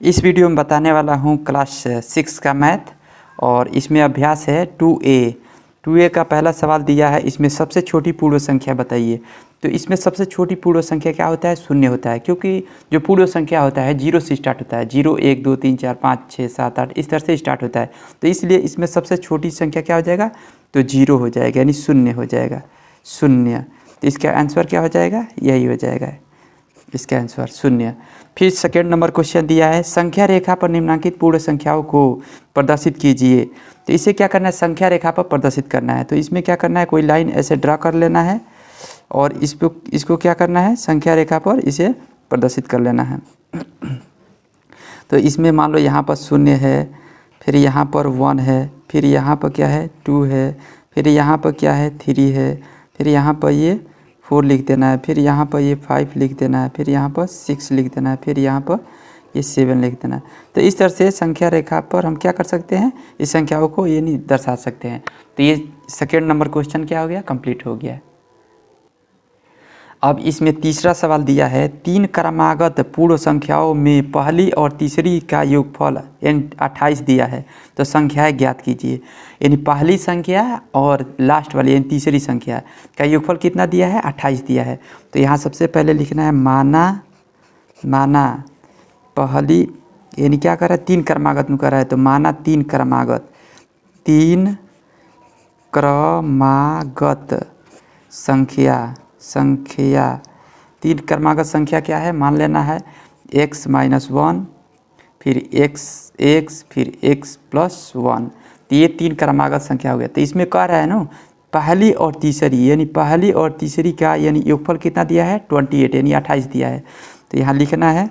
इस वीडियो में बताने वाला हूँ क्लास 6 का मैथ और इसमें अभ्यास है 2A का पहला सवाल दिया है। इसमें सबसे छोटी पूर्ण संख्या बताइए। तो इसमें सबसे छोटी पूर्ण संख्या क्या होता है? शून्य होता है, क्योंकि जो पूर्ण संख्या होता है 0 से स्टार्ट होता है। 0 1 2 3 4 5 6 7 8 इस तरह से स्टार्ट होता है। तो इसलिए इसमें सबसे छोटी संख्या क्या हो जाएगा? तो 0 हो जाएगा, यानी शून्य हो जाएगा, शून्य। तो इसका आंसर क्या हो जाएगा? यही हो जाएगा इसका आंसर, शून्य। फिर सेकेंड नंबर क्वेश्चन दिया है, संख्या रेखा पर निम्नलिखित पूर्ण संख्याओं को प्रदर्शित कीजिए। तो इसे क्या करना है? संख्या रेखा पर प्रदर्शित करना है। तो इसमें क्या करना है? कोई लाइन ऐसे ड्रा कर लेना है और इसको क्या करना है? संख्या रेखा पर इसे प्रदर्शित कर लेना है। तो इसमें मान लो यहाँ पर शून्य है, फिर यहाँ पर 1 है, फिर यहाँ पर क्या है? 2 है, फिर यहाँ पर क्या है? 3 है, फिर यहाँ पर ये 4 लिख देना है, फिर यहाँ पर ये 5 लिख देना है, फिर यहाँ पर 6 लिख देना है, फिर यहाँ पर ये 7 लिख देना है। तो इस तरह से संख्या रेखा पर हम क्या कर सकते हैं? इस संख्याओं को ये नहीं दर्शा सकते हैं। तो ये सेकेंड नंबर क्वेश्चन क्या हो गया? कंप्लीट हो गया। अब इसमें तीसरा सवाल दिया है, 3 क्रमागत पूर्ण संख्याओं में पहली और तीसरी का योगफल 28 दिया है। तो संख्याएं ज्ञात कीजिए। यानी पहली संख्या और लास्ट वाली यानी तीसरी संख्या का योगफल कितना दिया है? 28 दिया है। तो यहाँ सबसे पहले लिखना है माना पहली, यानी क्या कर रहा है? 3 क्रमागत में कर रहा है। तो माना 3 क्रमागत संख्या 3 क्रमागत संख्या क्या है? मान लेना है x - 1, फिर x फिर x + 1। तो ये 3 क्रमागत संख्या हो गया। तो इसमें कह रहा है ना, पहली और तीसरी, यानी पहली और तीसरी का यानी योगफल कितना दिया है? 28, यानी 28 दिया है। तो यहाँ लिखना है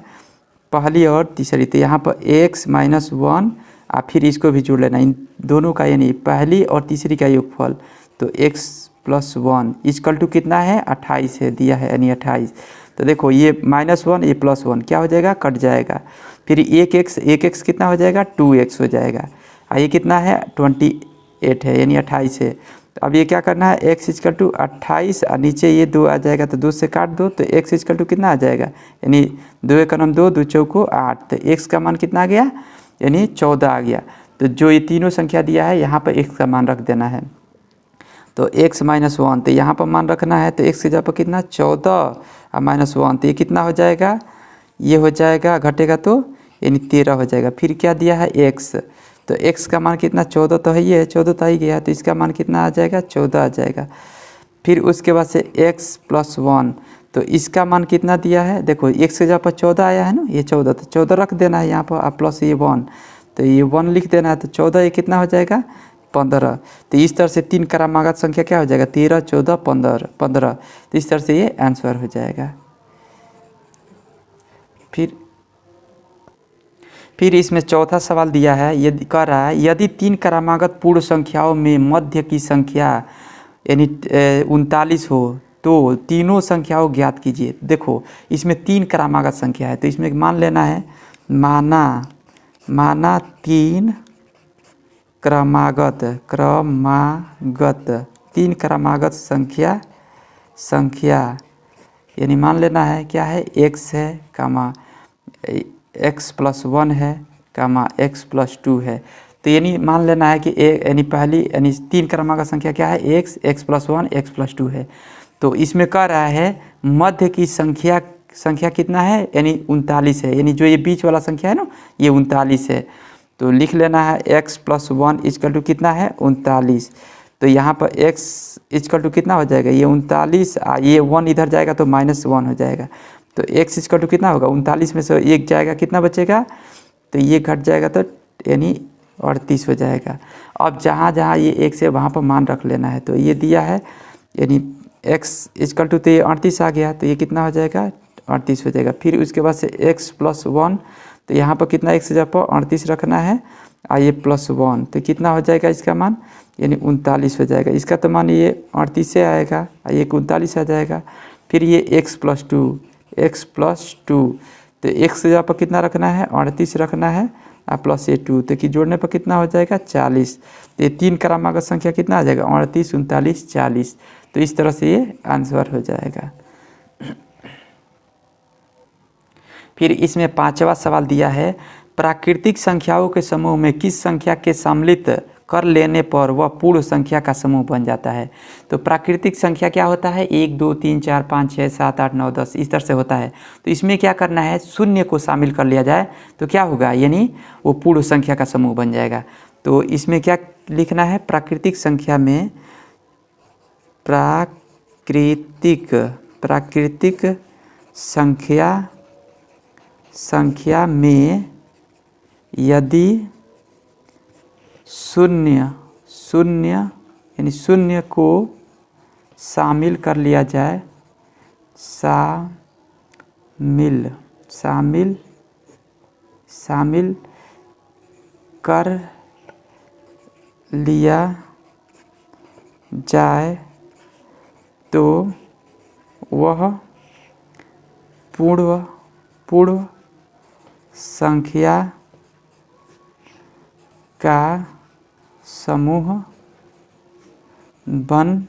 पहली और तीसरी। तो यहाँ पर x - 1 और फिर इसको भी जोड़ लेना, इन दोनों का यानी पहली और तीसरी का योगफल। तो x + 1 इक्वल टू कितना है? 28 है, दिया है, यानी 28। तो देखो ये -1 ये +1 क्या हो जाएगा? कट जाएगा। फिर 1x कितना हो जाएगा? 2x हो जाएगा। और ये कितना है? 28 है, यानी 28 है। तो अब ये क्या करना है? x = 28 और नीचे ये 2 आ जाएगा, तो 2 से काट दो। तो x = कितना आ जाएगा? यानी 2 × 2 2 × 8। तो x का मान कितना आ गया? यानी 14 आ गया। तो जो ये तीनों संख्या दिया है यहाँ पर x का मान रख देना है। तो x - 1, तो यहाँ पर मान रखना है। तो x की जगह पर कितना? 14 और -1, तो ये कितना हो जाएगा? ये हो जाएगा, घटेगा तो यानी 13 हो जाएगा। फिर क्या दिया है? x। तो x का मान कितना? 14 तो है, ये 14 तो आ ही गया। तो इसका मान कितना आ जाएगा? 14 आ जाएगा। फिर उसके बाद से x + 1, तो इसका मान कितना दिया है? देखो x की जगह पर 14 आया है ना, ये 14, तो 14 रख देना है यहाँ पर, और प्लस ये 1, तो ये 1 लिख देना है। तो 14 ये कितना हो जाएगा? 15। तो इस तरह से 3 क्रमागत संख्या क्या हो जाएगा? 13 14 15। तो इस तरह से ये आंसर हो जाएगा। फिर इसमें चौथा सवाल दिया है, यदि कह रहा है, यदि 3 क्रमागत पूर्ण संख्याओं में मध्य की संख्या यानी 39 हो तो तीनों संख्याओं ज्ञात कीजिए। देखो इसमें 3 क्रमागत संख्या है, तो इसमें मान लेना है माना 3 क्रमागत 3 क्रमागत संख्या यानी मान लेना है क्या है? x है, x + 1 है, x + 2 है। तो यानी मान लेना है कि यानी पहली यानी 3 क्रमागत संख्या क्या है? x + 1 x + 2 है। तो इसमें कह रहा है मध्य की संख्या कितना है? यानी 39 है, यानी जो ये बीच वाला संख्या है ना, ये 39 है। तो लिख लेना है x + 1 = कितना है? 39। तो यहाँ पर x = कितना हो जाएगा? ये 39, ये 1 इधर जाएगा तो -1 हो जाएगा। तो x = कितना होगा? 39 में से 1 जाएगा, कितना बचेगा? तो ये घट जाएगा, तो यानी 38 हो जाएगा। अब जहाँ जहाँ ये x है वहाँ पर मान रख लेना है। तो ये दिया है, यानी x = तो ये 38 आ गया, तो ये कितना हो जाएगा? 38 हो जाएगा। फिर उसके बाद से x + 1, तो यहाँ पर कितना? x की जगह पर 38 रखना है, और ये +1, तो कितना हो जाएगा इसका मान? यानी 39 हो जाएगा। इसका तो मान ये 38 से आएगा, और ये 39 आ जाएगा। फिर ये x + 2, तो x की जगह पर कितना रखना है? 38 रखना है, और प्लस ये 2, तो कि जोड़ने पर कितना हो जाएगा? 40। तो ये 3 क्रमागत संख्या कितना आ जाएगा? 38 39 40। तो इस तरह से ये आंसर हो जाएगा। फिर इसमें 5वां सवाल दिया है, प्राकृतिक संख्याओं के समूह में किस संख्या के सम्मिलित कर लेने पर वह पूर्ण संख्या का समूह बन जाता है। तो प्राकृतिक संख्या क्या होता है, 1 2 3 4 5 6 7 8 9 10 इस तरह से होता है। तो इसमें क्या करना है, शून्य को शामिल कर लिया जाए तो क्या होगा, यानी वो पूर्ण संख्या का समूह बन जाएगा। तो इसमें क्या लिखना है, प्राकृतिक संख्या में प्राकृतिक संख्या में यदि शून्य यानी शून्य को शामिल कर लिया जाए, शामिल कर लिया जाए तो वह पूर्ण संख्या का समूह बन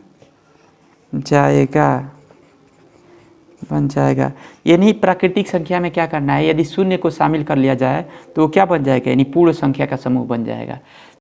जाएगा। यानी प्राकृतिक संख्या में क्या करना है, यदि शून्य को शामिल कर लिया जाए तो क्या बन जाएगा, यानी पूर्ण संख्या का समूह बन जाएगा।